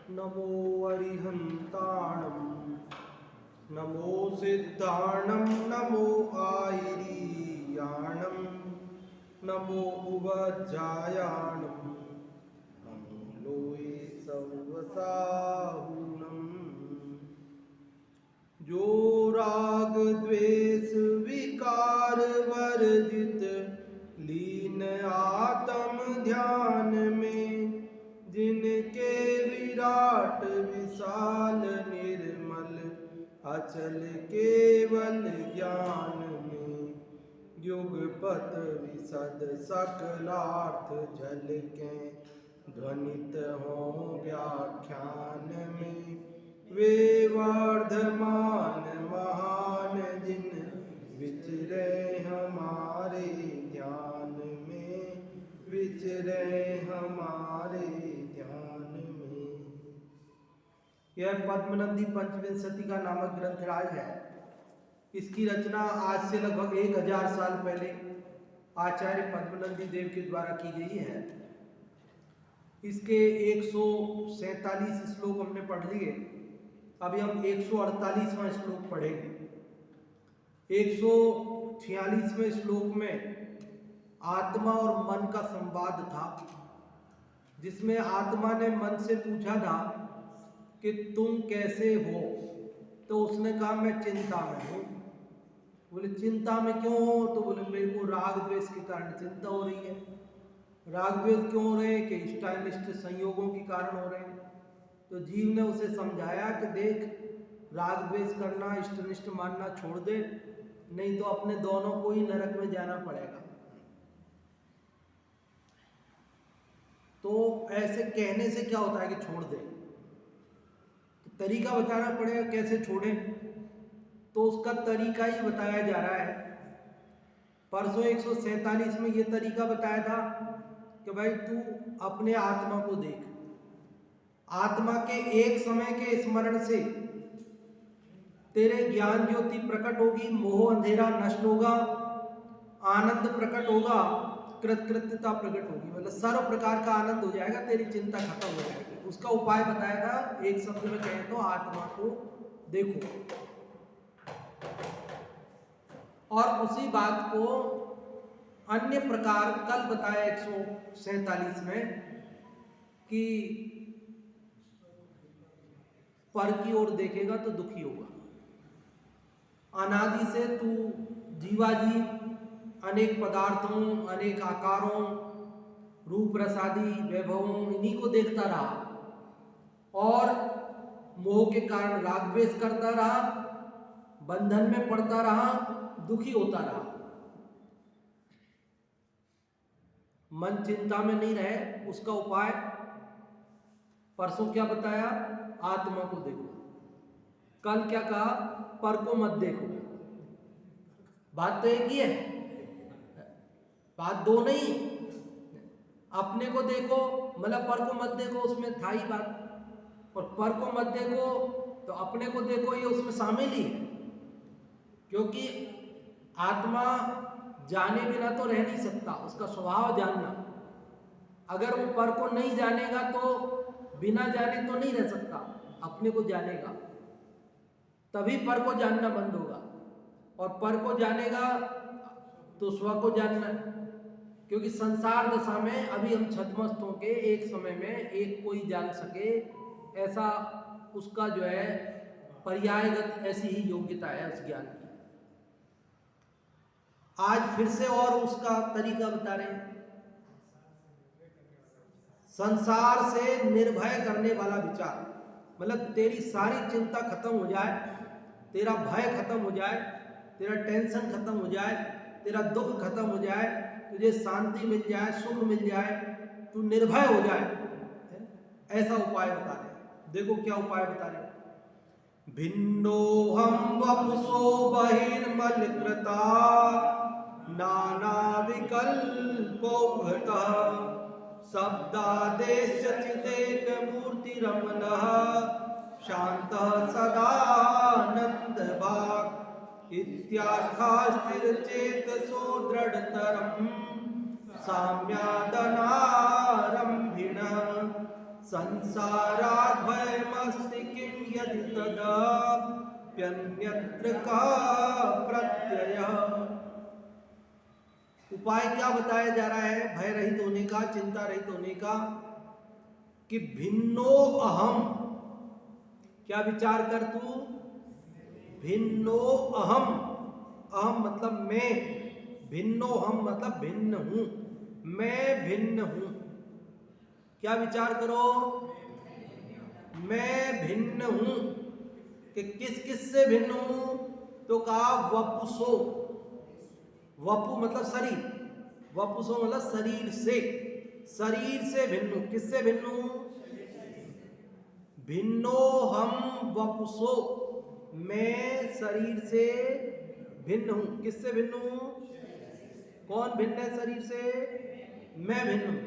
नमो अरिहन्ताणं नमो सिद्धाणं नमो आयिरीयाणं नमो उवज्जायाणं नमो लोये सर्वसाहुणम्। जो राग द्वेष विकार वर्जित लीन आत्म ध्यान में, जिनके विराट विशाल निर्मल अचल केवल ज्ञान में, युगपत विशद सकलार्थ झलकें ध्वनित हों व्याख्यान में। वे वर्धमान महान जिन विचरे हमारे ध्यान में, विचरे हमारे ध्यान में। यह पद्मनंदी पंचविंशति का नामक ग्रंथराज है। इसकी रचना आज से लगभग 1000 साल पहले आचार्य पद्मनंदी देव के द्वारा की गई है। इसके 147 श्लोक हमने पढ़ लिए। अभी हम 148वां श्लोक पढ़ेंगे। 146वें श्लोक में आत्मा और मन का संवाद था, जिसमें आत्मा ने मन से पूछा था कि तुम कैसे हो, तो उसने कहा मैं चिंता में हूँ। बोले चिंता में क्यों हो? तो बोले मेरे को राग द्वेष के कारण चिंता हो रही है। राग द्वेष क्यों हो रहे हैं? कि इष्टानिष्ट संयोगों के कारण हो रहे हैं। तो जीव ने उसे समझाया कि देख, राग द्वेष करना, इष्टनिष्ट मानना छोड़ दे, नहीं तो अपने दोनों को ही नरक में जाना पड़ेगा। तो ऐसे कहने से क्या होता है कि छोड़ दे, तो तरीका बताना पड़ेगा कैसे छोड़े। तो उसका तरीका ही बताया जा रहा है। परसों 147 में ये तरीका बताया था कि भाई तू अपने आत्मा को देख। आत्मा के एक समय के स्मरण से तेरे ज्ञान ज्योति प्रकट होगी, मोह अंधेरा नष्ट होगा, आनंद प्रकट होगा, कृतकृत्यता प्रकट होगी। मतलब सर्व प्रकार का आनंद हो जाएगा, तेरी चिंता खत्म हो जाएगी। उसका उपाय बताया था, एक शब्द में कहें तो आत्मा को देखो। और उसी बात को अन्य प्रकार कल बताया 147 में कि पर की ओर देखेगा तो दुखी होगा। अनादि से तू जीवाजीव अनेक पदार्थों, अनेक आकारों, रूप रसादी वैभवों, इन्हीं को देखता रहा और मोह के कारण राग द्वेष करता रहा, बंधन में पड़ता रहा, दुखी होता रहा। मन चिंता में नहीं रहे, उसका उपाय परसों क्या बताया? आत्मा को देखो। कल क्या कहा? पर को मत देखो। बात तो एक ही है, बात दो नहीं। अपने को देखो मतलब पर को मत देखो, उसमें था ही बात। और पर को मत देखो तो अपने को देखो, ये उसमें शामिल ही है। क्योंकि आत्मा जाने बिना तो रह नहीं सकता, उसका स्वभाव जानना। अगर वो पर को नहीं जानेगा तो बिना जाने तो नहीं रह सकता, अपने को जानेगा तभी पर को जानना बंद होगा। और पर को जानेगा तो स्व को जानना। क्योंकि संसार दशा में अभी हम छद्मस्त होके एक समय में एक को ही जान सके, ऐसा उसका जो है पर्यायगत ऐसी ही योग्यता है उस ज्ञान की। आज फिर से और उसका तरीका बता रहे हैं। संसार से निर्भय करने वाला विचार, मतलब तेरी सारी चिंता खत्म हो जाए, तेरा भय खत्म हो जाए, तेरा टेंशन खत्म हो जाए, तेरा दुख खत्म हो जाए, तुझे शांति मिल जाए, सुख मिल जाए, तू निर्भय हो जाए, ऐसा उपाय बता रहे हैं। देखो क्या उपाय बता रहे हैं। भिन्नोहम वपुषो बहिर्मलकृता नाना विकल्पोघटः शब्दादेशचिदेक मूर्तिरमणः शान्तः सदानन्दभाक् इत्यार्थास्थिरचेतसो दृढतरम् साम्यादनारम्भिणः संसाराद्भय नास्ति किं यदि तदाप्यन्यत्र का प्रत्ययः। उपाय क्या बताया जा रहा है भय रहित होने का, चिंता रहित होने का? कि भिन्नो अहम, क्या विचार कर तू? भिन्नो अहम, अहम मतलब मैं, भिन्नो हम मतलब भिन्न हूं, मैं भिन्न हूं। क्या विचार करो? मैं भिन्न हूं। कि किस किस से भिन्न हूं? तो कहा वपुसो, वपु मतलब शरीर, वपुसो मतलब शरीर से, शरीर से भिन्न हूं। किससे भिन्न हूं? भिन्नो हम वपुसो, मैं शरीर से भिन्न हूं। किससे भिन्न हूं? कौन भिन्न है शरीर से? मैं भिन्न हूं।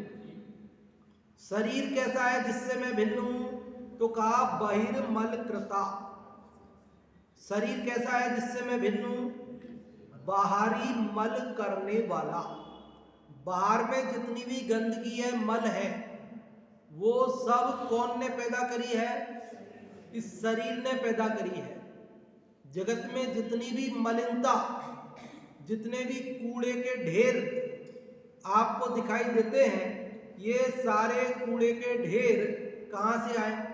शरीर कैसा है जिससे मैं भिन्न हूं? तो कहा बहिर्मलकृता। शरीर कैसा है जिससे मैं भिन्न हूं? बाहरी मल करने वाला। बाहर में जितनी भी गंदगी है, मल है, वो सब कौन ने पैदा करी है? इस शरीर ने पैदा करी है। जगत में जितनी भी मलिनता, जितने भी कूड़े के ढेर आपको दिखाई देते हैं, ये सारे कूड़े के ढेर कहां से आए?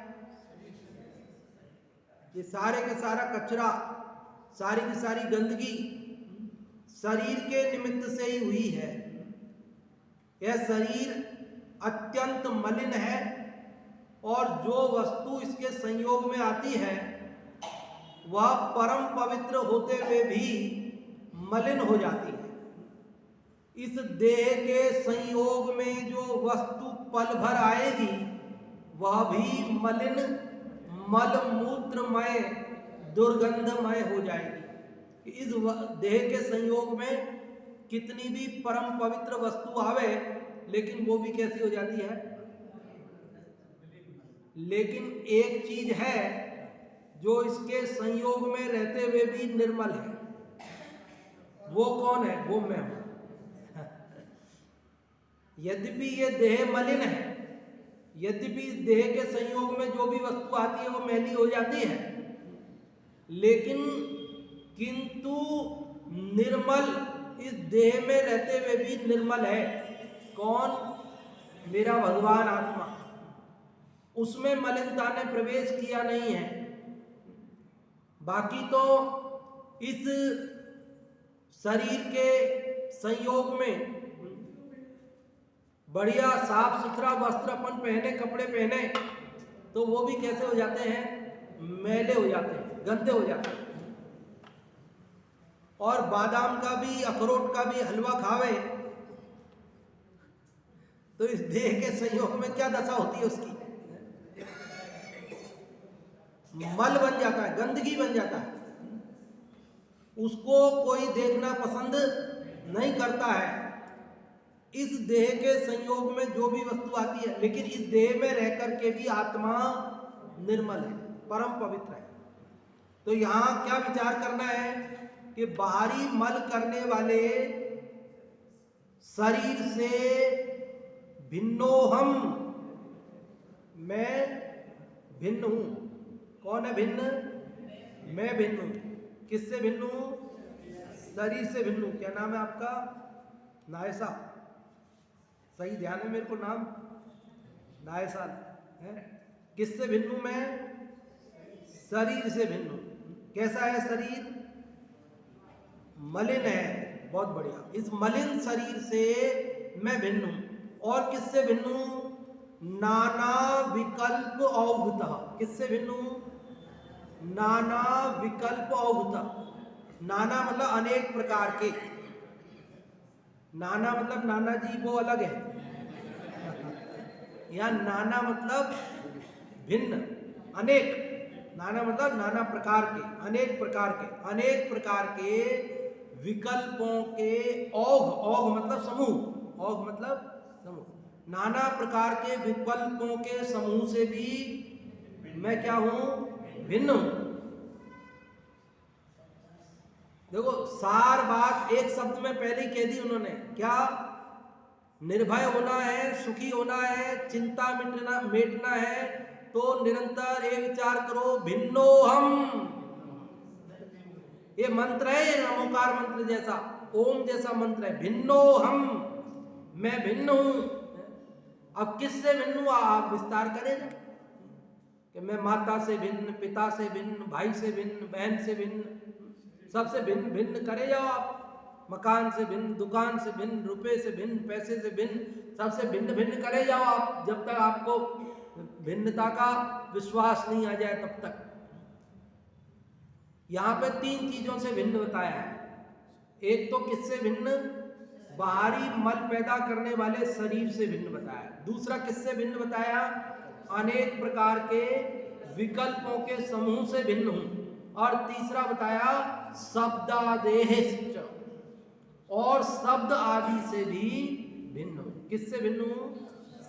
ये सारे के सारा कचरा, सारी की सारी गंदगी शरीर के निमित्त से ही हुई है। यह शरीर अत्यंत मलिन है और जो वस्तु इसके संयोग में आती है वह परम पवित्र होते हुए भी मलिन हो जाती है। इस देह के संयोग में जो वस्तु पल भर आएगी वह भी मलिन, मल मूत्रमय, दुर्गंधमय हो जाएगी। इस देह के संयोग में कितनी भी परम पवित्र वस्तु आवे, लेकिन वो भी कैसी हो जाती है? लेकिन एक चीज है जो इसके संयोग में रहते हुए भी निर्मल है। वो कौन है? वो मैं हूं। यद्यपि ये देह मलिन है, यद्यपि इस देह के संयोग में जो भी वस्तु आती है वो मैली हो जाती है, लेकिन किंतु निर्मल इस देह में रहते हुए भी निर्मल है। कौन? मेरा भगवान आत्मा। उसमें मलिनता ने प्रवेश किया नहीं है। बाकी तो इस शरीर के संयोग में बढ़िया साफ सुथरा वस्त्र अपन पहने, कपड़े पहने, तो वो भी कैसे हो जाते हैं? मैले हो जाते हैं, गंदे हो जाते हैं। और बादाम का भी, अखरोट का भी हलवा खावे तो इस देह के संयोग में क्या दशा होती है उसकी? मल बन जाता है, गंदगी बन जाता है। उसको कोई देखना पसंद नहीं करता है। इस देह के संयोग में जो भी वस्तु आती है, लेकिन इस देह में रह करके भी आत्मा निर्मल है, परम पवित्र है। तो यहां क्या विचार करना है कि बाहरी मल करने वाले शरीर से भिन्नोहम, मैं भिन्न हूं। कौन है भिन्न? मैं भिन्न हूं। किससे भिन्न हूं? शरीर से भिन्न हूं। क्या नाम है आपका? नायसा। सही ध्यान है मेरे को नाम? नायसा है। किससे भिन्न हूं मैं? शरीर से भिन्न हूं। कैसा है शरीर? मलिन है। बहुत बढ़िया। इस मलिन शरीर से मैं भिन्न हूं। और किससे भिन्न हूं? नाना विकल्प औभूतः। किससे भिन्न हूं? नाना विकल्प औभूतः। नाना मतलब अनेक प्रकार के। नाना मतलब नाना जी वो अलग है, या नाना मतलब भिन्न, अनेक। नाना मतलब नाना प्रकार के, अनेक प्रकार के, अनेक प्रकार के विकल्पों के औघ, औघ मतलब समूह, औघ मतलब समूह। नाना प्रकार के विकल्पों के समूह से भी मैं क्या हूं? भिन्न हूं। देखो सार बात एक शब्द में पहले ही कह दी उन्होंने। क्या? निर्भय होना है, सुखी होना है, चिंता मिटना है, तो निरंतर ये विचार करो, भिन्नो हम। ये मंत्र है, ये नमोकार मंत्र जैसा, ओम जैसा मंत्र है, भिन्नो हम, मैं भिन्न हूं। अब किससे भिन्न हुआ, आप विस्तार करें ना, कि मैं माता से भिन्न, पिता से भिन्न, भाई से भिन्न, बहन से भिन्न, सबसे भिन्न भिन्न करे जाओ आप। मकान से भिन्न, दुकान से भिन्न, रुपए से भिन्न, पैसे से भिन्न, सबसे भिन्न भिन्न करे जाओ आप, जब तक आपको भिन्नता का विश्वास नहीं आ जाए तब तक। यहां पे 3 चीजों से भिन्न बताया है। एक तो किससे भिन्न, बाहरी मल पैदा करने वाले शरीर से भिन्न बताया। दूसरा किससे भिन्न बताया, अनेक प्रकार के विकल्पों के समूह से भिन्न हूं। और तीसरा बताया शब्दादेश्च, और शब्द आदि से भी भिन्न हूं। किससे भिन्न हूं,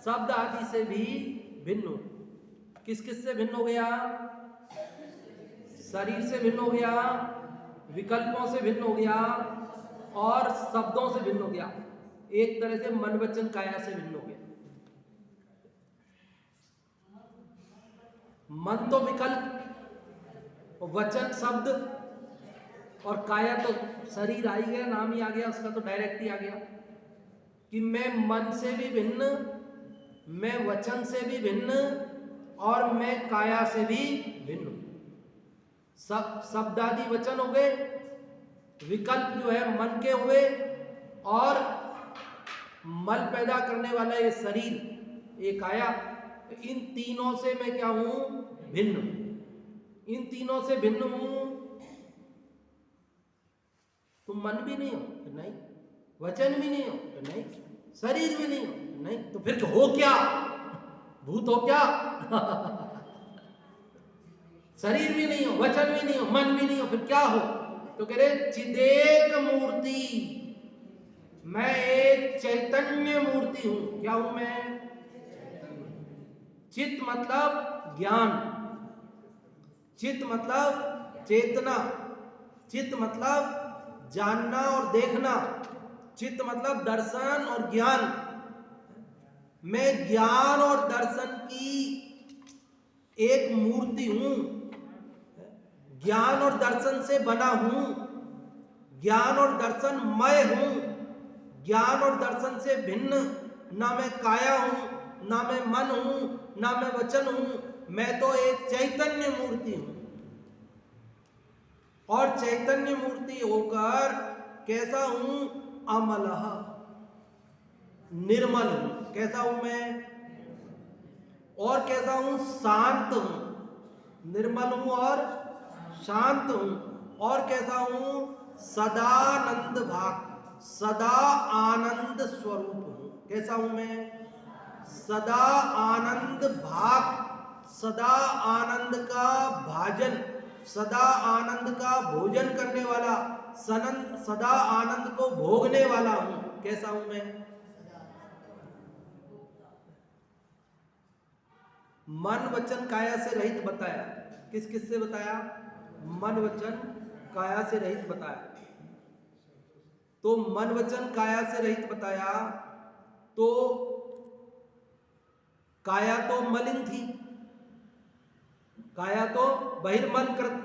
शब्द आदि से भी भिन्न हूं। किस किस से भिन्न हो गया, शरीर से भिन्न हो गया, विकल्पों से भिन्न हो गया, और शब्दों से भिन्न हो गया। एक तरह से मन वचन काया से भिन्न हो गया। मन तो विकल्प, वचन शब्द, और काया तो शरीर आ ही गया, नाम ही आ गया उसका, तो डायरेक्ट ही आ गया कि मैं मन से भी भिन्न, मैं वचन से भी भिन्न, और मैं काया से भी भिन्न हूं। शब्द आदि वचन हो गए, विकल्प जो है मन के हुए, और मल पैदा करने वाला ये शरीर, ये काया, इन तीनों से मैं क्या हूं, भिन्न हूं। इन तीनों से भिन्न हूं। तुम मन भी नहीं हो तो नहीं, वचन भी नहीं हो तो नहीं, शरीर भी नहीं हो तो नहीं, तो फिर हो क्या, भूत हो क्या? शरीर भी नहीं हो, वचन भी नहीं हो, मन भी नहीं हो, फिर क्या हो? तो कह रहे चिदेक मूर्ति, मैं एक चैतन्य मूर्ति हूं। क्या हूं मैं? चित्त मतलब ज्ञान, चित्त मतलब चेतना, चित्त मतलब जानना और देखना, चित्त मतलब दर्शन और ज्ञान। मैं ज्ञान और दर्शन की एक मूर्ति हूं, ज्ञान और दर्शन से बना हूं, ज्ञान और दर्शन मैं हूं, ज्ञान और दर्शन से भिन्न ना मैं काया हूं, ना मैं मन हूं, ना मैं वचन हूं, मैं तो एक चैतन्य मूर्ति हूं। और चैतन्य मूर्ति होकर कैसा हूं? अमलः, निर्मल हूं। कैसा हूं मैं? और कैसा हूं? शांत हूं। निर्मल हूं और शांत हूं। और कैसा हूं? सदानंद भाग, सदा आनंद स्वरूप हूं। कैसा हूं मैं? सदा आनंद भाग, सदा आनंद का भाजन, सदा आनंद का भोजन करने वाला, सदा आनंद को भोगने वाला हूं। कैसा हूं मैं? मन वचन काया से रहित बताया। किस किस से बताया? मन वचन काया से रहित बताया। तो मन वचन काया से रहित बताया, तो काया तो मलिन थी, काया तो बहिर्मल कृत।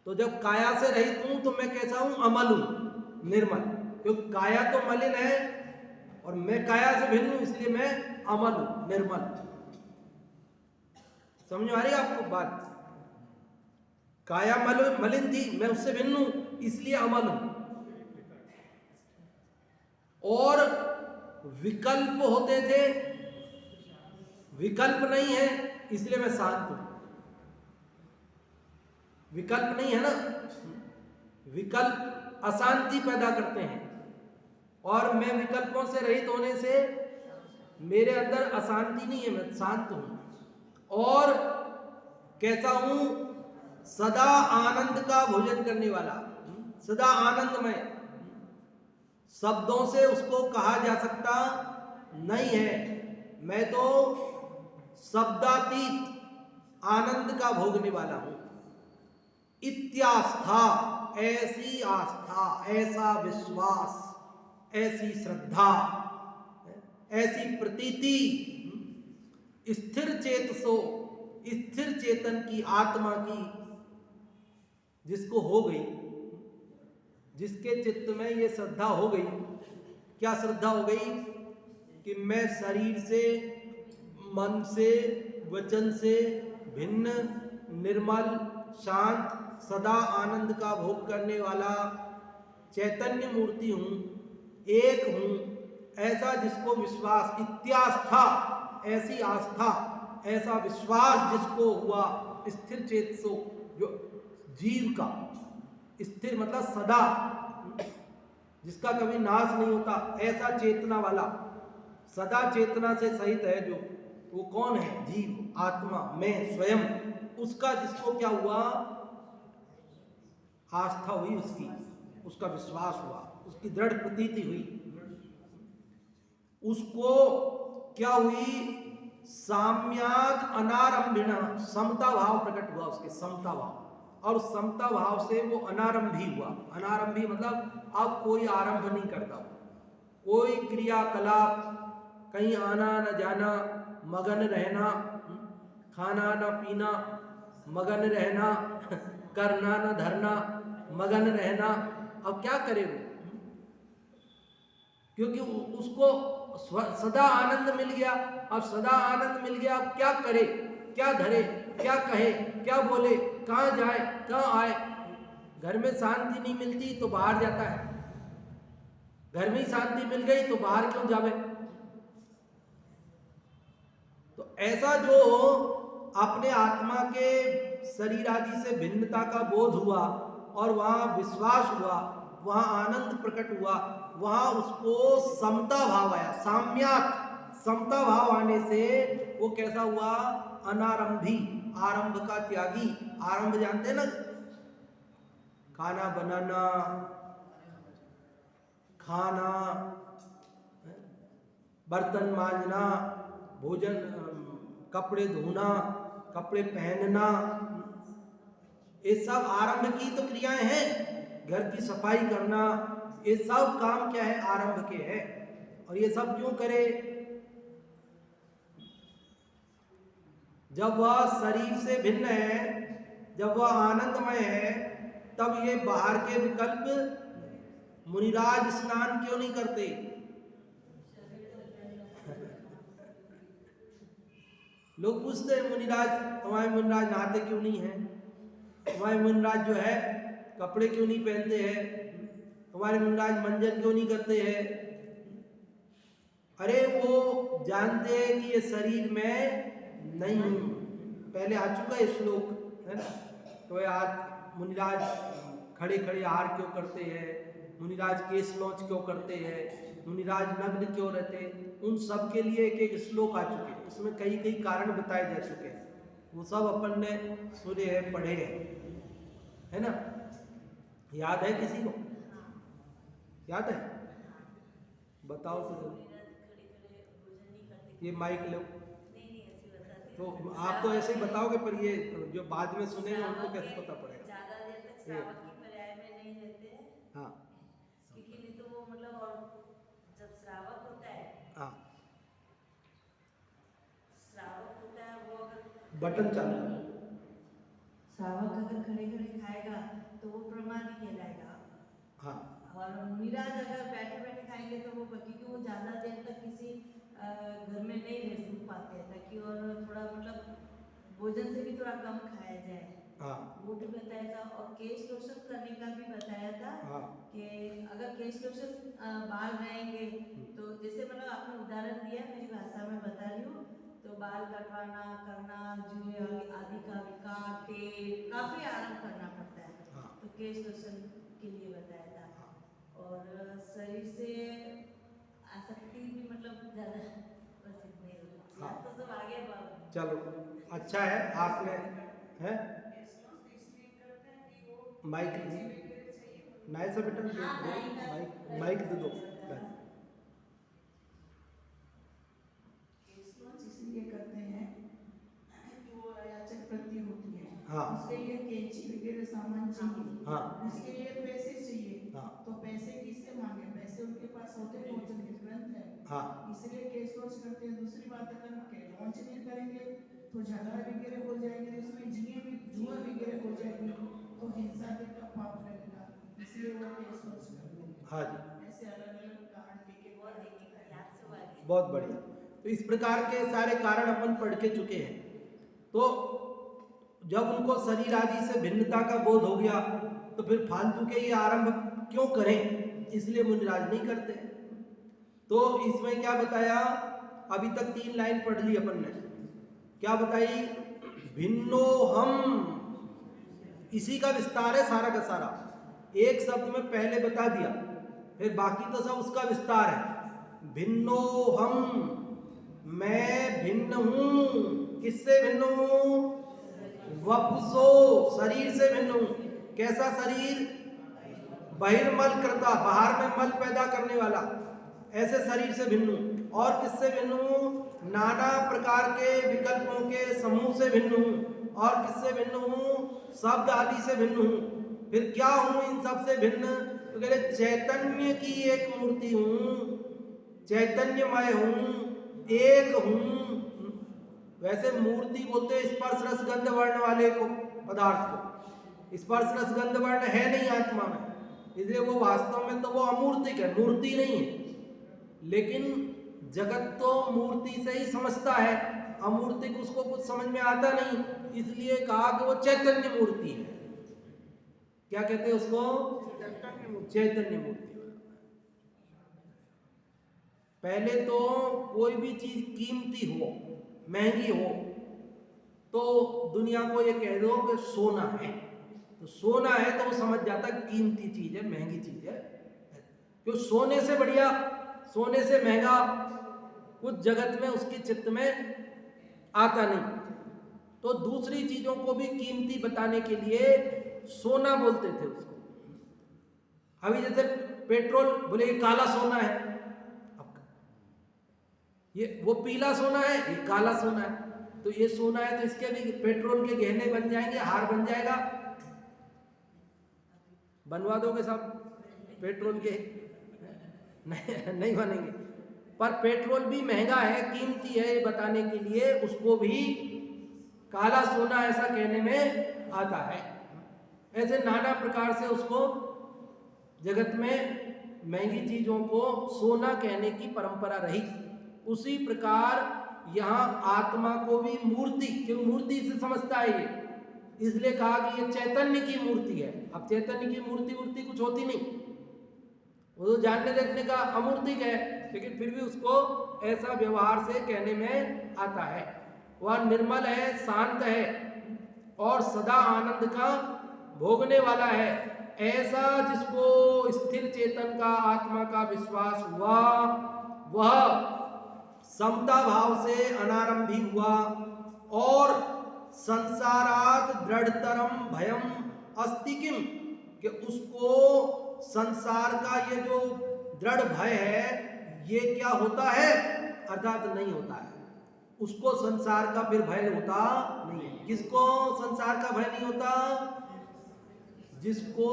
तो जब काया से रहित हूं तो मैं कैसा हूं? अमल हूं, निर्मल। क्योंकि काया तो मलिन है और मैं काया से भिन्न हूं, इसलिए मैं अमल हूं, निर्मल। समझ आ रही है आपको बात? काया मलिन थी, मैं उससे भिन्न हूं, इसलिए अमल हूं। और विकल्प होते थे, विकल्प नहीं है, इसलिए मैं शांत हूं। विकल्प नहीं है ना, विकल्प अशांति पैदा करते हैं, और मैं विकल्पों से रहित होने से मेरे अंदर अशांति नहीं है, मैं शांत हूं। और कैसा हूं? सदा आनंद का भोजन करने वाला, सदा आनंदमय। शब्दों से उसको कहा जा सकता नहीं है। मैं तो शब्दातीत आनंद का भोगने वाला हूं। इत्यास्था, ऐसी आस्था, ऐसा विश्वास, ऐसी श्रद्धा, ऐसी प्रतीति, स्थिर चेतसो, स्थिर चेतन की आत्मा की जिसको हो गई, जिसके चित्त में ये श्रद्धा हो गई, क्या श्रद्धा हो गई कि मैं शरीर से, मन से, वचन से भिन्न, निर्मल, शांत, सदा आनंद का भोग करने वाला चैतन्य मूर्ति हूँ, एक हूँ, ऐसा जिसको विश्वास, इत्यास्था, ऐसी आस्था, ऐसा विश्वास जिसको हुआ, स्थिर चेतसो, जो जीव का, स्थिर मतलब सदा, जिसका कभी नाश नहीं होता, ऐसा चेतना वाला, सदा चेतना से सहित है जो, वो कौन है? जीव, आत्मा, मैं स्वयं, उसका जिसको क्या हुआ? आस्था हुई उसकी, उसका विश्वास हुआ, उसकी दृढ़ प्रतीति हुई, उसको क्या हुई? साम्यात अनारंभिना, समता भाव प्रकट हुआ उसके, समता भाव, और समता भाव से वो अनारंभी हुआ। अनारंभी मतलब अब कोई आरंभ नहीं करता, कोई क्रियाकलाप, कहीं आना न जाना, मगन रहना, खाना न पीना, मगन रहना, करना न धरना, मगन रहना। अब क्या करे वो? क्योंकि उसको सदा आनंद मिल गया। अब सदा आनंद मिल गया, अब क्या करे, क्या धरे, क्या कहे, क्या बोले, कहाँ जाए, कहाँ आए? घर में शांति नहीं मिलती तो बाहर जाता है, घर में ही शांति मिल गई तो बाहर क्यों जावे? तो ऐसा जो अपने आत्मा के शरीर आदि से भिन्नता का बोध हुआ और वहाँ विश्वास हुआ, वहाँ आनंद प्रकट हुआ, वहाँ उसको समता भाव आया, साम्यात, समता भाव आने से वो कैसा हुआ? अनारंभी, आरंभ का त्यागी। आरंभ जानते हैं ना, खाना बनाना, खाना, बर्तन मांजना, भोजन, कपड़े धोना, कपड़े पहनना, ये सब आरंभ की तो क्रियाएं हैं। घर की सफाई करना, ये सब काम क्या है? आरंभ के हैं। और ये सब क्यों करे? जब वह शरीर से भिन्न है, जब वह आनंदमय है, तब ये बाहर के विकल्प, मुनिराज स्नान क्यों नहीं करते? लोग पूछते हैं, मुनिराज, हमारे मुनिराज नहाते क्यों नहीं है? हमारे मुनिराज जो है कपड़े क्यों नहीं पहनते हैं? हमारे मुनिराज मंजन क्यों नहीं करते हैं? अरे वो जानते हैं कि ये शरीर में नहीं हूं। पहले आ चुका है श्लोक, है ना? तो आज मुनिराज खड़े खड़े आहार क्यों करते हैं? मुनिराज केस लॉन्च क्यों करते हैं? मुनिराज नग्न क्यों रहते? उन सब के लिए एक एक श्लोक आ चुके हैं, उसमें कई कई कारण बताए जा चुके हैं। वो सब अपन ने सुने हैं, पढ़े हैं, है ना? याद है किसी को? याद है? बताओ तो। ये माइक लो। तो आप तो ऐसे ही बताओगे, पर ये जो बाद में सुनेंगे उनको कैसे पता पड़ेगा? ज्यादा देर तक श्रावक की पर्याय में नहीं रहते हैं। हाँ, क्योंकि नहीं तो वो मतलब, और जब श्रावक होता है, हाँ, श्रावक होता है वो अगर बटन चालू है। श्रावक अगर खड़े खड़े खाएगा तो वो प्रमादी कहलाएगा। हाँ, और मुनिराज अगर बैठे बैठे खाएंगे तो वो, क्योंकि वो ज्यादा देर तक किसी घर में नहीं रह पाते हैं, ताकि और थोड़ा मतलब भोजन से भी थोड़ा कम खाया जाए। हाँ, वो भी बताया था। और केश लोशन करने का भी बताया था। हाँ, कि अगर केश लोशन बाल रहेंगे तो, जैसे मतलब आपने उदाहरण दिया, मेरी भाषा में बता रही हूँ, तो बाल कटवाना करना, जुए आदि का विकार, तेल काफी आराम करना पड़ता है। हाँ, तो केश लोशन के लिए बताया था। और शरीर से आसक्ति भी मतलब ज्यादा प्रसिद्ध नहीं होती। हाँ। तो सब आगे चलो, अच्छा है आपने, है माइक नए से बटन दे दो, माइक माइक दे दो। इसलिए करते हैं, जो याचक वृत्ति होती है, हाँ, उसके लिए कैंची वगैरह सामान चाहिए, हाँ, उसके लिए पैसे चाहिए। हाँ, तो पैसे किससे मांगे? पैसे ऐसे उनके पास होते मोचन के ग्रंथ है, हाँ इसलिए केस लॉन्च करते हैं। दूसरी बात, अगर के लॉन्च नहीं करेंगे तो झगड़ा वगैरह हो जाएंगे, उसमें जुआ वगैरह हो जाएगी, तो हिंसा के का पाप लगेगा, इसलिए वो केस लॉन्च करते हैं। हाँ जी, ऐसे अलग अलग कारण देके वो देखिए याद से हुआ है। बहुत बढ़िया। तो इस प्रकार के सारे कारण अपन पढ़ के चुके हैं। तो जब उनको शरीर आदि से भिन्नता का बोध हो गया तो फिर फालतू के ये आरंभ क्यों करें, इसलिए मुनिराज नहीं करते। तो इसमें क्या बताया, अभी तक 3 लाइन पढ़ ली अपन ने। क्या बताई, भिन्नो हम, इसी का विस्तार है सारा का सारा। एक शब्द में पहले बता दिया, फिर बाकी तो सब उसका विस्तार है। भिन्नो हम, मैं भिन्न हूं। किससे भिन्न हूं? वपुसो, शरीर से भिन्न हूं। कैसा शरीर? बहिर्मल कृता, बाहर में मल पैदा करने वाला, ऐसे शरीर से भिन्न हूं। और किससे भिन्न हूं? नाना प्रकार के विकल्पों के समूह से भिन्न हूं। और किससे भिन्न हूं? शब्द आदि से भिन्न हूं। फिर क्या हूं इन सब से भिन्न? तो कह रहे चैतन्य की एक मूर्ति हूं, चैतन्यमय हूं, एक हूं। वैसे मूर्ति बोलते हैं स्पर्श रस गंध वर्ण वाले को, पदार्थ को। स्पर्श रस गंध वर्ण है नहीं आत्मा में, इसलिए वो वास्तव में तो वो अमूर्तिक है, मूर्ति नहीं है। लेकिन जगत तो मूर्ति से ही समझता है, अमूर्तिक उसको कुछ समझ में आता नहीं, इसलिए कहा कि वो चैतन्य मूर्ति है। क्या कहते हैं उसको? चैतन्य मूर्ति। पहले तो कोई भी चीज कीमती हो, महंगी हो, तो दुनिया को ये कह दो कि सोना है, तो सोना है तो वो समझ जाता कीमती चीज है, महंगी चीज है। क्यों? सोने से बढ़िया, सोने से महंगा कुछ जगत में उसके चित्त में आता नहीं। तो दूसरी चीजों को भी कीमती बताने के लिए सोना बोलते थे उसको। अभी जैसे पेट्रोल, बोले ये काला सोना है, ये वो पीला सोना है, ये काला सोना है। तो ये सोना है तो इसके भी पेट्रोल के गहने बन जाएंगे, हार बन जाएगा। बनवा दोगे सब पेट्रोल के? नहीं बनेंगे। पर पेट्रोल भी महंगा है, कीमती है, ये बताने के लिए उसको भी काला सोना ऐसा कहने में आता है। ऐसे नाना प्रकार से उसको जगत में महंगी चीजों को सोना कहने की परंपरा रही। उसी प्रकार यहाँ आत्मा को भी मूर्ति, क्यों मूर्ति से समझता है ये, इसलिए कहा कि ये चैतन्य की मूर्ति है। अब चैतन्य की मूर्ति कुछ होती नहीं, वो तो जानने देखने का अमूर्तिक है, लेकिन फिर भी उसको ऐसा व्यवहार से कहने में आता है। वह निर्मल है, शांत है और सदा आनंद का भोगने वाला है। ऐसा जिसको स्थिर चेतन का आत्मा का विश्वास हुआ, वह समता भाव से अनारंभी हुआ और संसारात दृढ़तरम भयम अस्ति किम, कि उसको संसार का ये जो दृढ़ भय है ये क्या होता है? अर्थात नहीं होता है। उसको संसार का फिर भय होता नहीं है। किसको संसार का भय नहीं होता? जिसको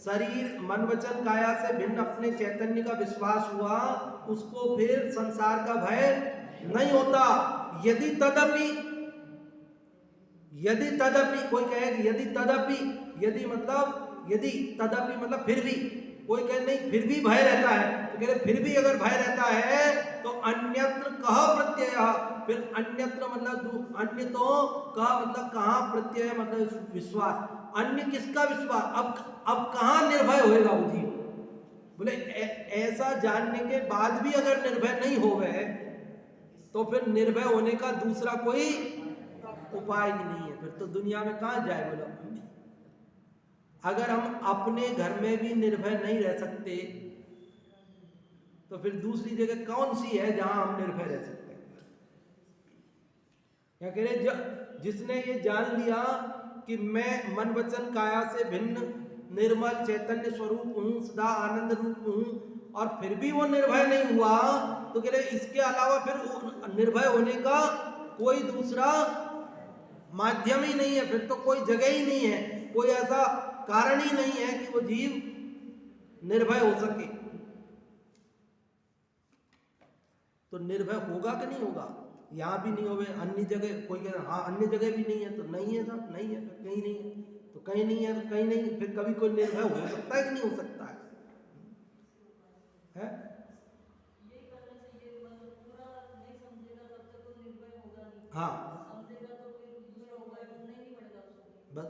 शरीर मन वचन काया से भिन्न अपने चैतन्य का विश्वास हुआ, उसको फिर संसार का भय नहीं होता। यदि तदपि कोई कहे यदि तदपि, यदि मतलब फिर भी, कोई कहे नहीं फिर भी भय रहता है, तो कह रहे फिर भी अगर भय रहता है तो अन्यत्र कह प्रत्यय, फिर अन्यत्र मतलब अन्य तो कह मतलब कहाँ, प्रत्यय मतलब विश्वास। अन्य किसका विश्वास? अब कहाँ निर्भय होएगा वो जीव? बोले ऐसा जानने के बाद भी अगर निर्भय नहीं हो गए तो फिर निर्भय होने का दूसरा कोई उपाय ही नहीं है। फिर तो दुनिया में कहाँ जाए? बोलो अगर हम अपने घर में भी निर्भय नहीं रह सकते तो फिर दूसरी जगह कौन सी है जहां हम निर्भय रह सकते हैं? क्या कह रहे? जिसने ये जान लिया कि मैं मन वचन काया से भिन्न निर्मल चैतन्य स्वरूप हूं, सदा आनंद रूप हूं, और फिर भी वो निर्भय नहीं हुआ, तो कह रहे इसके अलावा फिर निर्भय होने का कोई दूसरा माध्यम ही नहीं है। फिर तो कोई जगह ही नहीं है, कोई ऐसा कारण ही नहीं है कि वो जीव निर्भय हो सके। तो निर्भय होगा कि नहीं होगा? यहाँ भी नहीं होवे, अन्य जगह कोई कह रहा हाँ अन्य जगह भी नहीं है, तो नहीं है साहब, नहीं है, कहीं नहीं है तो कहीं नहीं है, तो कहीं नहीं है। फिर कभी कोई निर्भय हो सकता है कि नहीं हो सकता है? हाँ बस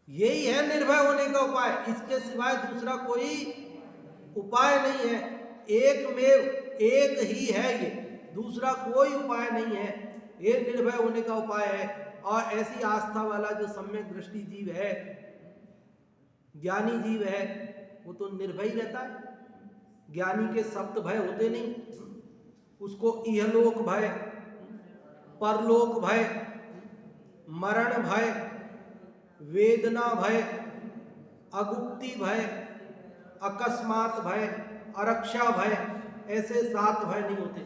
यही है निर्भय होने का उपाय, इसके सिवाय दूसरा कोई उपाय नहीं है। एक ही है ये, दूसरा कोई उपाय नहीं है। ये निर्भय होने का उपाय है। और ऐसी आस्था वाला जो सम्यक दृष्टि जीव है, ज्ञानी जीव है, वो तो निर्भय रहता है। ज्ञानी के सप्त भय होते नहीं, उसको इहलोक भय, परलोक भय, मरण भय, वेदना भय, अगुप्ति भय, अकस्मात भय, अरक्षा भय, ऐसे 7 भय नहीं होते।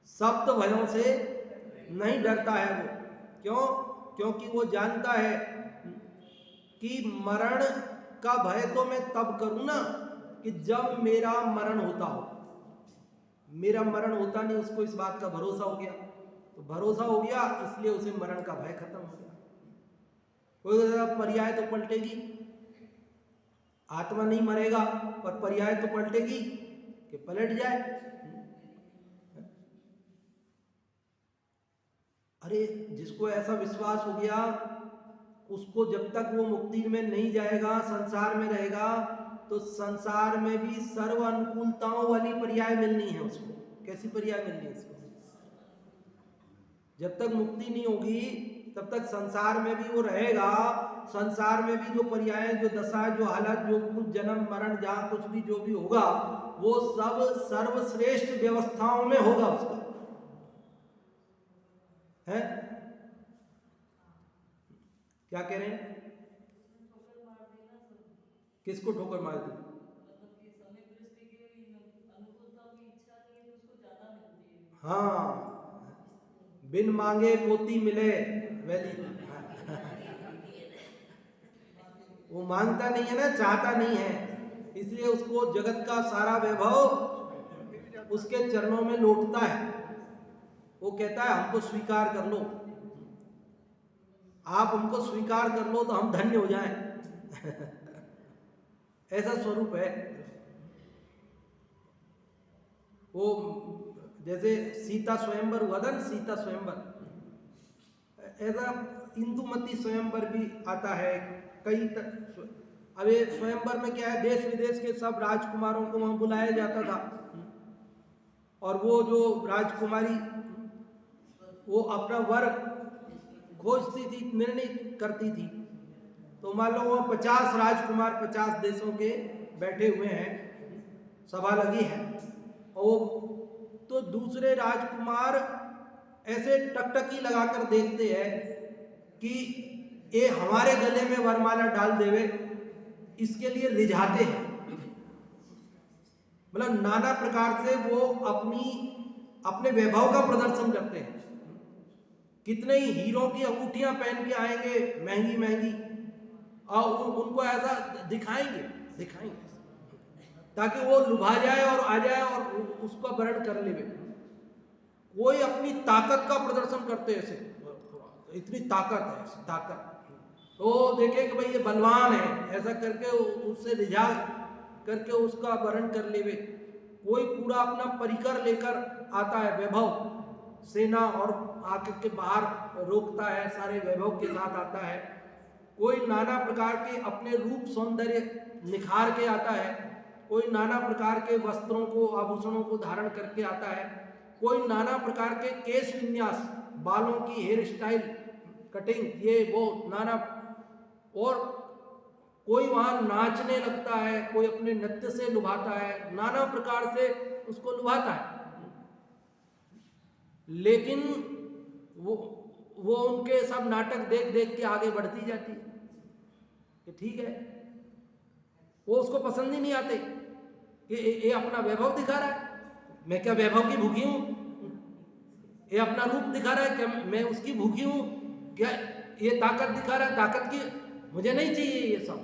सप्त भयों से नहीं डरता है वो। क्यों? क्योंकि वो जानता है कि मरण का भय तो मैं तब करूं ना कि जब मेरा मरण होता हो। मेरा मरण होता नहीं, उसको इस बात का भरोसा हो गया, तो भरोसा हो गया इसलिए उसे मरण का भय खत्म हो गया। कोई पर्याय तो पलटेगी, आत्मा नहीं मरेगा पर पर्याय तो पलटेगी कि पलट जाए। अरे जिसको ऐसा विश्वास हो गया, उसको जब तक वो मुक्ति में नहीं जाएगा, संसार में रहेगा, तो संसार में भी सर्व अनुकूलताओं वाली पर्याय मिलनी है उसको। कैसी पर्याय मिलनी है उसको? जब तक मुक्ति नहीं होगी तब तक संसार में भी वो रहेगा। संसार में भी जो पर्याय, जो दशा, जो हालत, जो कुछ जन्म मरण, जहाँ कुछ भी जो भी होगा, वो सब सर्वश्रेष्ठ व्यवस्थाओं में होगा उसका, है? क्या कह रहे हैं? किसको ठोकर मार दी? हाँ, बिन मांगे मोती मिले वैली। वो मांगता नहीं है ना, चाहता नहीं है, इसलिए उसको जगत का सारा वैभव उसके चरणों में लौटता है। वो कहता है हमको स्वीकार कर लो, आप हमको स्वीकार कर लो तो हम धन्य हो जाएं। ऐसा स्वरूप है वो। जैसे सीता स्वयंवर हुआ था ना, सीता स्वयंवर, ऐसा इंदुमती स्वयंवर भी आता है। अब ये स्वयंवर में क्या है, देश विदेश के सब राजकुमारों को वहां बुलाया जाता था, और वो जो राजकुमारी वो अपना वर खोजती थी, निर्णय करती थी। तो मान लो वो 50 राजकुमार 50 देशों के बैठे हुए हैं, सभा लगी है, और तो दूसरे राजकुमार ऐसे टकटकी लगाकर देखते हैं कि ये हमारे गले में वरमाला डाल देवे, इसके लिए रिझाते हैं। मतलब नाना प्रकार से वो अपने वैभव का प्रदर्शन करते हैं। कितने ही हीरों की अंगूठियां पहन के आएंगे महंगी महंगी, और उनको ऐसा दिखाएंगे ताकि वो लुभा जाए और आ जाए और उसका वर्ण कर ले। कोई अपनी ताकत का प्रदर्शन करते ऐसे, इतनी ताकत है, ताकत तो देखे कि भाई ये बलवान है, ऐसा करके उससे रिझा करके उसका वर्ण कर लेवे। कोई पूरा अपना परिकर लेकर आता है, वैभव, सेना, और आकर के बाहर रोकता है, सारे वैभव के साथ आता है। कोई नाना प्रकार के अपने रूप सौंदर्य निखार के आता है, कोई नाना प्रकार के वस्त्रों को, आभूषणों को धारण करके आता है, कोई नाना प्रकार के केश विन्यास, बालों की हेयर स्टाइल, कटिंग, ये वो नाना, और कोई वहां नाचने लगता है, कोई अपने नृत्य से लुभाता है, नाना प्रकार से उसको लुभाता है। लेकिन वो उनके सब नाटक देख देख के आगे बढ़ती जाती है कि ठीक है, वो उसको पसंद ही नहीं आते कि ये अपना वैभव दिखा रहा है, मैं क्या वैभव की भूखी हूं? ये अपना रूप दिखा रहा है, क्या मैं उसकी भूखी हूं? क्या ये ताकत दिखा रहा है, ताकत की मुझे नहीं चाहिए ये सब।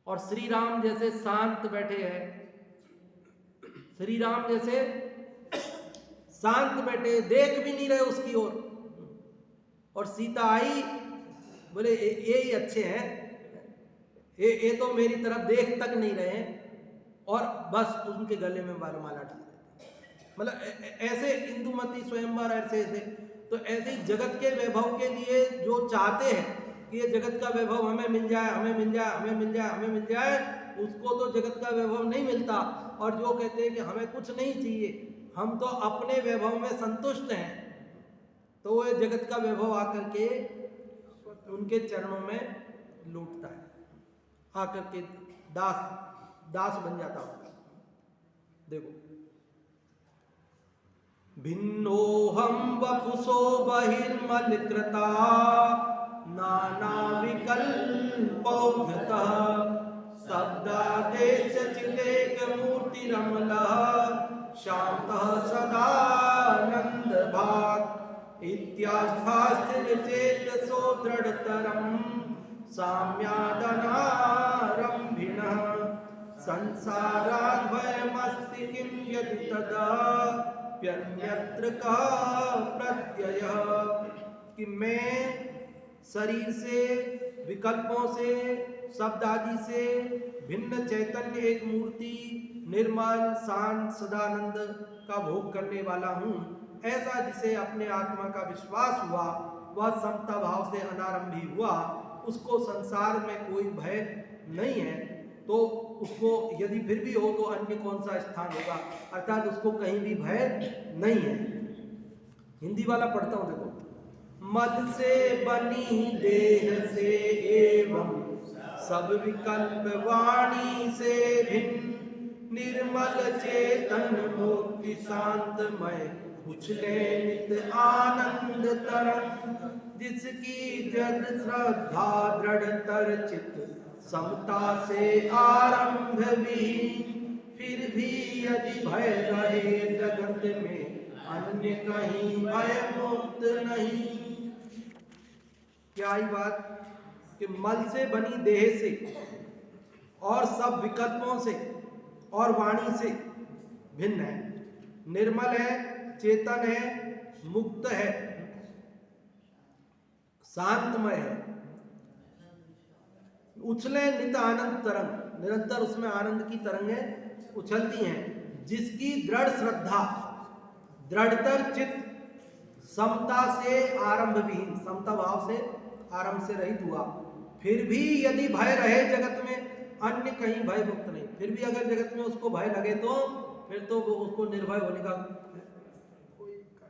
और श्री राम जैसे शांत बैठे हैं, श्री राम जैसे शांत बैठे, देख भी नहीं रहे उसकी ओर। और सीता आई, बोले ये ही अच्छे हैं, ये तो मेरी तरफ देख तक नहीं रहे हैं, और बस उनके गले में वरमाला डाल देते। मतलब ऐसे इंदुमती स्वयंवर, ऐसे तो ऐसे ही जगत के वैभव के लिए जो चाहते हैं कि ये जगत का वैभव हमें मिल जाए, हमें मिल जाए, हमें मिल जाए, हमें मिल जाए, उसको तो जगत का वैभव नहीं मिलता। और जो कहते हैं कि हमें कुछ नहीं चाहिए, हम तो अपने वैभव में संतुष्ट हैं, तो वो जगत का वैभव आकर के उनके चरणों में लूटता है, आकर के दास बन जाता होगा। देखो, भिन्नोहम वपुषो बहिर्मलकृता नाना विकल्पौघतः शब्दादेश चितेक मूर्तिरमलः शान्तः सदानंद भाग इत्यास्थास्थिरचेतसो दृढ़तरं साम्यादनारम्भिणः संसाराद्वयमस्ति किं यदि तदाप्यन्यत्र कः प्रत्ययः। कि मैं शरीर से, विकल्पों से, शब्द आदि से भिन्न चैतन्य एक मूर्ति, निर्मल शांत सदानंद का भोग करने वाला हूँ, ऐसा जिसे अपने आत्मा का विश्वास हुआ, वह समता भाव से अनारंभी हुआ, उसको संसार में कोई भय नहीं है। तो उसको यदि फिर भी हो तो अन्य कौन सा स्थान होगा, अर्थात उसको कहीं भी भय नहीं है। हिंदी वाला पढ़ता हूँ, देखो। मद से बनी देह से एवं सब विकल्प वाणी से भिन्न निर्मल चेतन मुक्ति शांतमय उछले नित आनंद तरंग जिसकी जड़ श्रद्धा दृढ़तर चित समता से आरंभ भी फिर भी यदि भय रहे जगत में अन्य कहीं भय मुक्त नहीं। क्या आई बात कि मल से बनी देह से और सब विकल्पों से और वाणी से भिन्न है, निर्मल है, चेतन है, मुक्त है, शांतमय है, उछले नित आनंद तरंग, निरंतर उसमें आनंद की तरंगें उछलती हैं, जिसकी दृढ़ श्रद्धा दृढ़तर चित्त समता से आरंभ विहीन, समता भाव से आरंभ से रहित हुआ, फिर भी यदि भय रहे जगत में अन्य कहीं भय मुक्त नहीं। फिर भी अगर जगत में उसको भय लगे तो फिर तो वो उसको निर्भय होने का,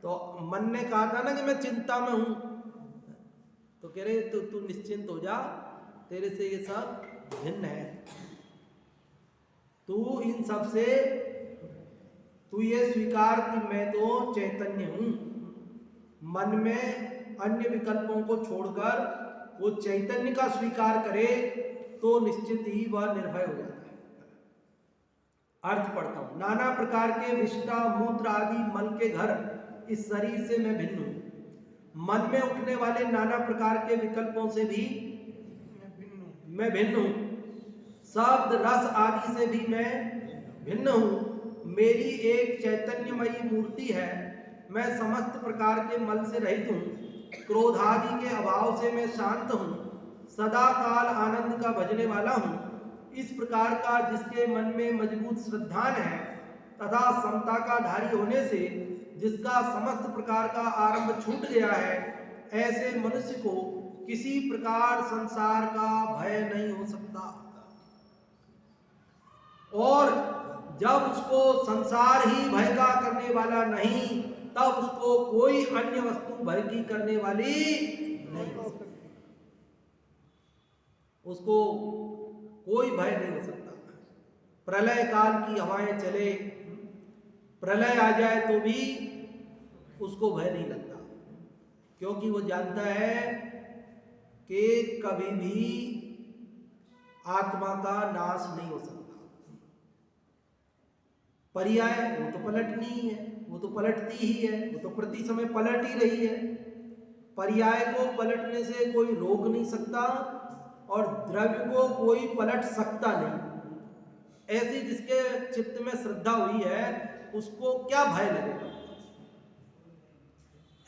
तो मन ने कहा था ना कि मैं चिंता में हूं, तो कह रहे तू निश्चिंत हो जा, तेरे से ये सब भिन्न है, तू इन सब से तू ये स्वीकार कि मैं तो चैतन्य हूं। मन में अन्य विकल्पों को छोड़कर वो चैतन्य का स्वीकार करे तो निश्चित ही वह निर्भय हो जाता है। अर्थ पढ़ता हूं। नाना प्रकार के विष्टा मूत्र आदि मल के घर इस शरीर से मैं भिन्न हूं। मन में उठने वाले नाना प्रकार के विकल्पों से भी मैं भिन्न हूं। शब्द रस आदि से भी मैं भिन्न हूं। मेरी एक चैतन्यमयी मूर्ति है। मैं समस्त प्रकार के मल से रहित हूं। क्रोध आदि के अभाव से मैं शांत हूं। सदा काल आनंद का भजने वाला हूं। इस प्रकार का जिसके मन में मजबूत श्रद्धान है तथा समता का धारी होने से जिसका समस्त प्रकार का आरंभ छूट गया है, ऐसे मनुष्य को किसी प्रकार संसार का भय नहीं हो सकता। और जब उसको संसार ही भय का करने वाला नहीं, तब उसको कोई अन्य वस्तु भय की करने वाली नहीं हो सकती। उसको कोई भय नहीं हो सकता। प्रलय काल की हवाएं चले, प्रलय आ जाए तो भी उसको भय नहीं लगता, क्योंकि वो जानता है कि कभी भी आत्मा का नाश नहीं हो सकता। पर्याय वो तो पलटनी ही है, वो तो पलटती ही है, वो तो प्रति समय पलट ही रही है। पर्याय को पलटने से कोई रोक नहीं सकता और द्रव्य को कोई पलट सकता नहीं। ऐसी जिसके चित्त में श्रद्धा हुई है उसको क्या भय लगेगा?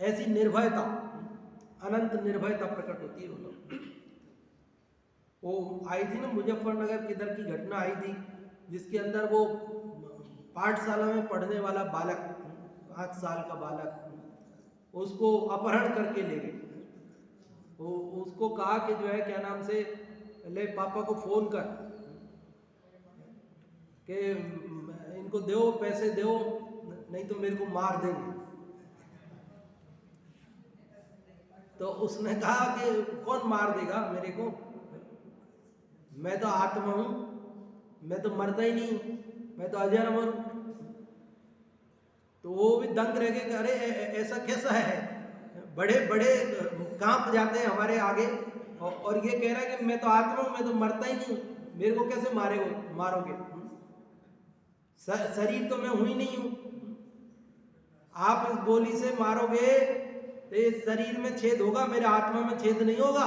ऐसी निर्भयता, अनंत निर्भयता प्रकट होती है। वो आई थी ना मुजफ्फरनगर किधर की घटना आई थी, जिसके अंदर वो पाठशाला में पढ़ने वाला बालक, 8 साल का बालक, उसको अपहरण करके ले गए। वो उसको कहा कि जो है क्या नाम से, ले पापा को फोन कर कि इनको दो पैसे दो, नहीं तो मेरे को मार देंगे। तो उसने कहा कि कौन मार देगा मेरे को, मैं तो आत्मा हूं, मैं तो मरता ही नहीं हूं, मैं तो अजर अमर हूं। तो वो भी दंग रह गए, अरे ऐसा कैसा है, बड़े बड़े कांप जाते हैं हमारे आगे, और ये कह रहा है कि मैं तो आत्मा हूं, मैं तो मरता ही नहीं हूं, मेरे को कैसे मारोगे? शरीर तो मैं हूं ही नहीं हूं। आप इस गोली से मारोगे तो इस शरीर में छेद होगा, मेरे आत्मा में छेद नहीं होगा।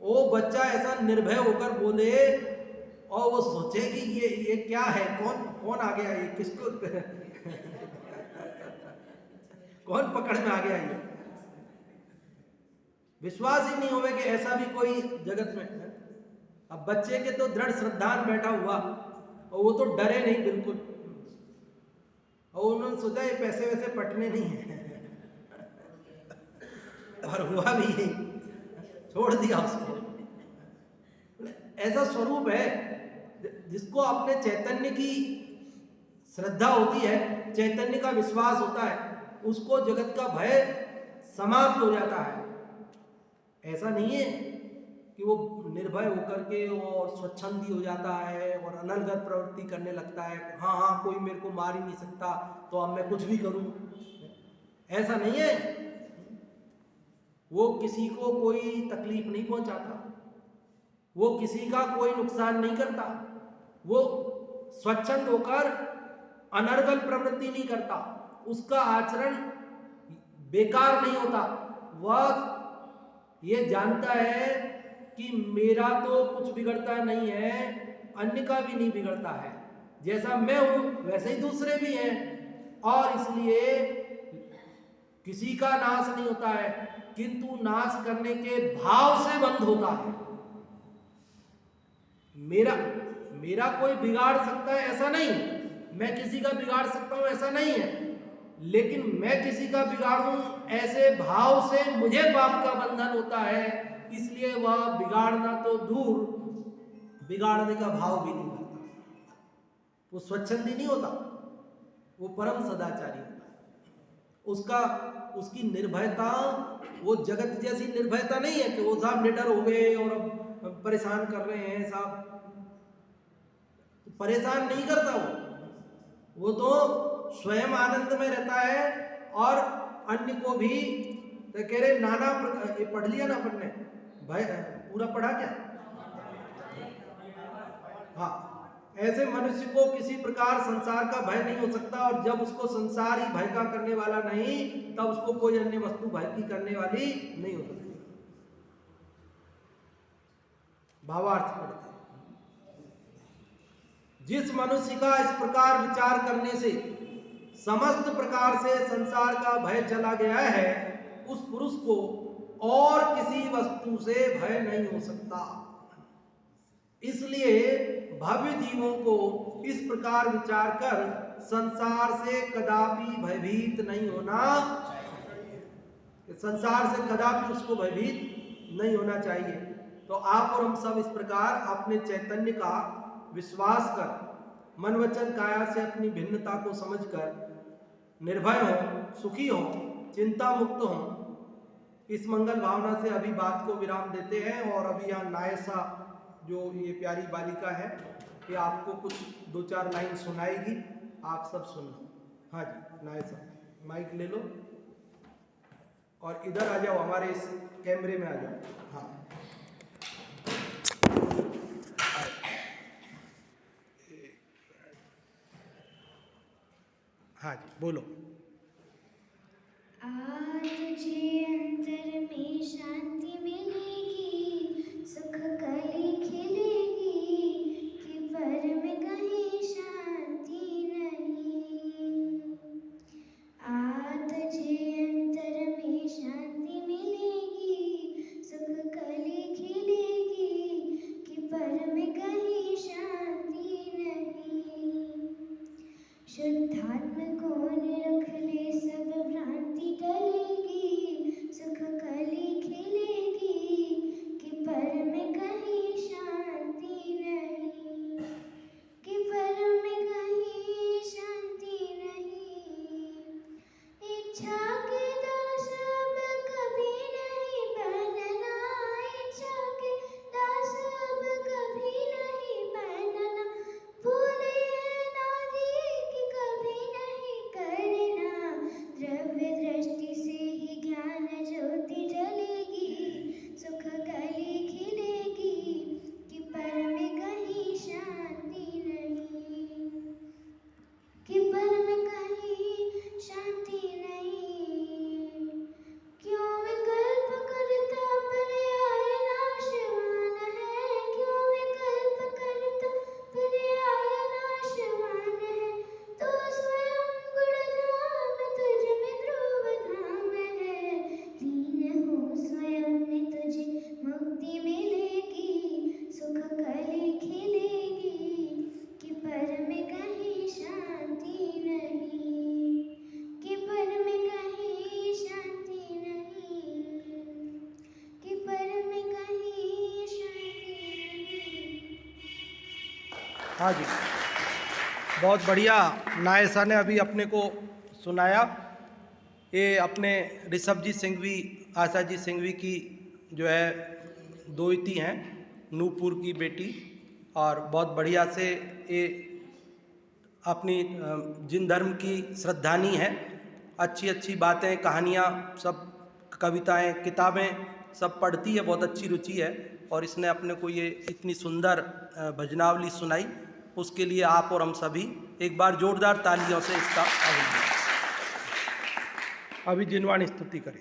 वो बच्चा ऐसा निर्भय होकर बोले, और वो सोचे कि ये क्या है, कौन आ गया, ये किसको कौन पकड़ में आ गया ये। विश्वास ही नहीं होवे कि ऐसा भी कोई जगत में है। अब बच्चे के तो दृढ़ श्रद्धान बैठा हुआ, और वो तो डरे नहीं बिल्कुल, और उन्होंने सोचा ये पैसे वैसे पटने नहीं है और हुआ भी यही, छोड़ दिया उसको। ऐसा स्वरूप है जिसको अपने चैतन्य की श्रद्धा होती है, चैतन्य का विश्वास होता है, उसको जगत का भय समाप्त हो जाता है। ऐसा नहीं है कि वो निर्भय होकर के और स्वच्छंदी हो जाता है और अनलगत प्रवृत्ति करने लगता है, हाँ कोई मेरे को मार ही नहीं सकता तो अब मैं कुछ भी करूं। ऐसा नहीं है। वो किसी को कोई तकलीफ नहीं पहुंचाता, वो किसी का कोई नुकसान नहीं करता, वो स्वच्छंद होकर अनर्गल प्रवृत्ति नहीं करता, उसका आचरण बेकार नहीं होता। वह ये जानता है कि मेरा तो कुछ बिगड़ता नहीं है, अन्य का भी नहीं बिगड़ता है, जैसा मैं हूं वैसे ही दूसरे भी हैं, और इसलिए किसी का नाश नहीं होता है, किंतु नाश करने के भाव से बंद होता है। मेरा कोई बिगाड़ सकता है ऐसा नहीं, मैं किसी का बिगाड़ सकता हूं ऐसा नहीं है, लेकिन मैं किसी का बिगाड़ूं ऐसे भाव से मुझे पाप का बंधन होता है, इसलिए वह बिगाड़ना तो दूर, बिगाड़ने का भाव भी नहीं करता। वो स्वच्छंदी नहीं होता, वो परम सदाचारी होता है। उसकी निर्भयता वो जगत जैसी निर्भयता नहीं है कि वो साहब निडर हो गए और अब परेशान कर रहे हैं साहब, परेशान नहीं करता वो तो स्वयं आनंद में रहता है और अन्य को भी। तो कह रहे नाना प्रकार, ये पढ़ लिया ना अपन ने भाई, पूरा पढ़ा क्या? हाँ, ऐसे मनुष्य को किसी प्रकार संसार का भय नहीं हो सकता, और जब उसको संसार ही भय का करने वाला नहीं, तब उसको कोई अन्य वस्तु भय की करने वाली नहीं हो सकती। भावार्थ पढ़ते हैं, जिस मनुष्य का इस प्रकार विचार करने से समस्त प्रकार से संसार का भय चला गया है, उस पुरुष को और किसी वस्तु से भय नहीं हो सकता। इसलिए भव्य जीवों को इस प्रकार विचार कर संसार से कदापि भयभीत नहीं होना, संसार से कदापि उसको भयभीत नहीं होना चाहिए। तो आप और हम सब इस प्रकार अपने चैतन्य का विश्वास कर, मन वचन काया से अपनी भिन्नता को समझकर निर्भय हो, सुखी हो, चिंता मुक्त हो। इस मंगल भावना से अभी बात को विराम देते हैं, और अभी यहाँ नायसा जो ये प्यारी बालिका है, ये आपको कुछ 2-4 लाइन सुनाएगी, आप सब सुनो। हाँ जी, नायसा माइक ले लो और इधर आ जाओ, हमारे इस कैमरे में आ जाओ। हाँ हाँ जी, बोलो। आज तुझे अंतर में शांति मिलेगी, सुख कली खिलेगी, हाँ जी, बहुत बढ़िया नायसा ने अभी अपने को सुनाया। ये अपने ऋषभजीत सिंघवी, आशाजीत सिंघवी की जो है दोहिती हैं, नूपुर की बेटी, और बहुत बढ़िया से ये अपनी जिन धर्म की श्रद्धानी है, अच्छी अच्छी बातें, कहानियाँ, सब कविताएं, किताबें सब पढ़ती है, बहुत अच्छी रुचि है। और इसने अपने को ये इतनी सुंदर भजनावली सुनाई, उसके लिए आप और हम सभी एक बार जोरदार तालियों से इसका अभिनंदन। अभी जिनवाणी स्तुति करें।